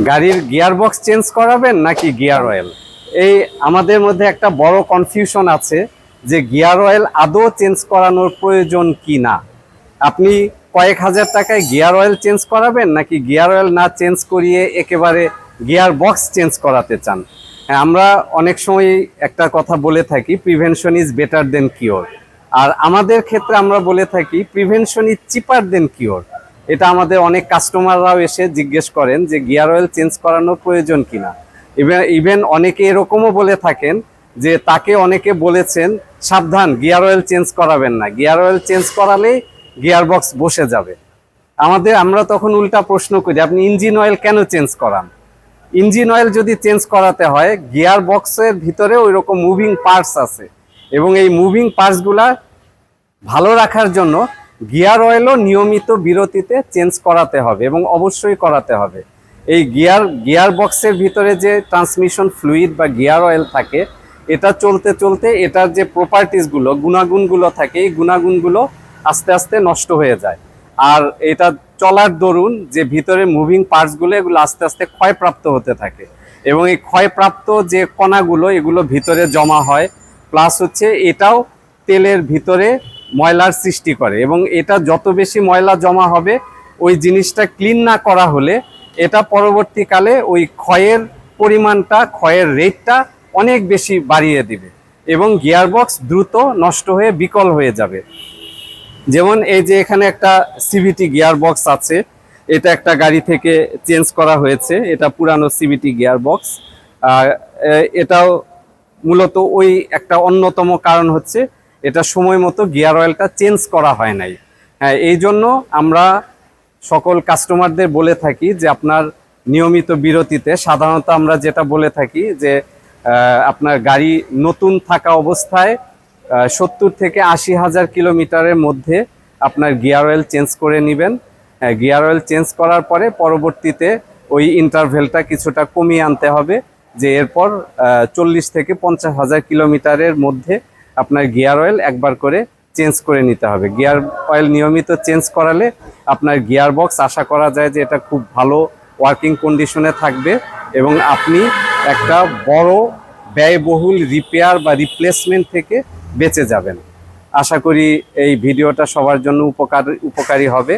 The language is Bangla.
গাড়ির গিয়ার বক্স চেঞ্জ করাবেন নাকি গিয়ার অয়েল? এই আমাদের মধ্যে একটা বড় কনফিউশন আছে যে গিয়ার অয়েল আদৌ চেঞ্জ করানোর প্রয়োজন কি না। আপনি কয়েক হাজার টাকায় গিয়ার অয়েল চেঞ্জ করাবেন নাকি গিয়ার অয়েল না চেঞ্জ করিয়ে একেবারে গিয়ার বক্স চেঞ্জ করাতে চান? হ্যাঁ, আমরা অনেক সময় একটা কথা বলে থাকি, prevention is better than cure. আর আমাদের ক্ষেত্রে আমরা বলে থাকি prevention is cheaper than cure. এটা আমাদের অনেক কাস্টমাররাও এসে জিজ্ঞেস করেন যে গিয়ার অয়েল চেঞ্জ করানোর প্রয়োজন কিনা। ইভেন অনেকে এরকমও বলে থাকেন যে তাকে অনেকে বলেছেন সাবধান, গিয়ার অয়েল চেঞ্জ করাবেন না, গিয়ার অয়েল চেঞ্জ করালেই গিয়ার বক্স বসে যাবে। আমরা তখন উল্টা প্রশ্ন করি, আপনি ইঞ্জিন অয়েল কেন চেঞ্জ করান? ইঞ্জিন অয়েল যদি চেঞ্জ করাতে হয়, গিয়ার বক্সের ভিতরে ওই রকম মুভিং পার্টস আছে এবং এই মুভিং পার্টসগুলা ভালো রাখার জন্য গিয়ার অয়েলও নিয়মিত বিরতিতে চেঞ্জ করাতে হবে এবং অবশ্যই করাতে হবে। এই গিয়ার বক্সের ভিতরে যে ট্রান্সমিশন ফ্লুইড বা গিয়ার অয়েল থাকে, এটা চলতে চলতে এটার যে প্রপার্টিসগুলো, গুণাগুণগুলো থাকে, এই গুণাগুণগুলো আস্তে আস্তে নষ্ট হয়ে যায়। আর এটা চলার দরুন যে ভিতরে মুভিং পার্টসগুলো, এগুলো আস্তে আস্তে ক্ষয়প্রাপ্ত হতে থাকে এবং এই ক্ষয়প্রাপ্ত যে কণাগুলো এগুলো ভিতরে জমা হয়। প্লাস হচ্ছে এটাও তেলের ভিতরে ময়লার সৃষ্টি করে এবং এটা যত বেশি ময়লা জমা হবে, ওই জিনিসটা ক্লিন না করা হলে এটা পরবর্তীকালে ওই ক্ষয়ের পরিমাণটা, ক্ষয়ের রেটটা অনেক বেশি বাড়িয়ে দিবে এবং গিয়ারবক্স দ্রুত নষ্ট হয়ে বিকল হয়ে যাবে। যেমন এই যে এখানে একটা সিভিটি গিয়ার বক্স আছে, এটা একটা গাড়ি থেকে চেঞ্জ করা হয়েছে, এটা পুরানো সিভিটি গিয়ার বক্স। এটাও মূলত ওই একটা অন্যতম কারণ হচ্ছে এটা সময় মতো গিয়ার অয়েলটা চেঞ্জ করা হয় নাই। হ্যাঁ, এই জন্য আমরা সকল কাস্টমারদের বলে থাকি যে আপনার নিয়মিত বিরতিতে, সাধারণত আমরা যেটা বলে থাকি যে আপনার গাড়ি নতুন থাকা অবস্থায় 70 থেকে 80 হাজার কিলোমিটারের মধ্যে আপনার গিয়ার অয়েল চেঞ্জ করে নেবেন। গিয়ার অয়েল চেঞ্জ করার পরে পরবর্তীতে ওই ইন্টারভেলটা কিছুটা কমিয়ে আনতে হবে, যে এরপর 40 থেকে 50 হাজার কিলোমিটারের মধ্যে আপনার গিয়ার অয়েল একবার করে চেঞ্জ করে নিতে হবে। গিয়ার অয়েল নিয়মিত চেঞ্জ করালে আপনার গিয়ার বক্স আশা করা যায় যে এটা খুব ভালো ওয়ার্কিং কন্ডিশনে থাকবে এবং আপনি একটা বড় ব্যয়বহুল রিপেয়ার বা রিপ্লেসমেন্ট থেকে বেঁচে যাবেন। আশা করি এই ভিডিওটা সবার জন্য উপকারী হবে।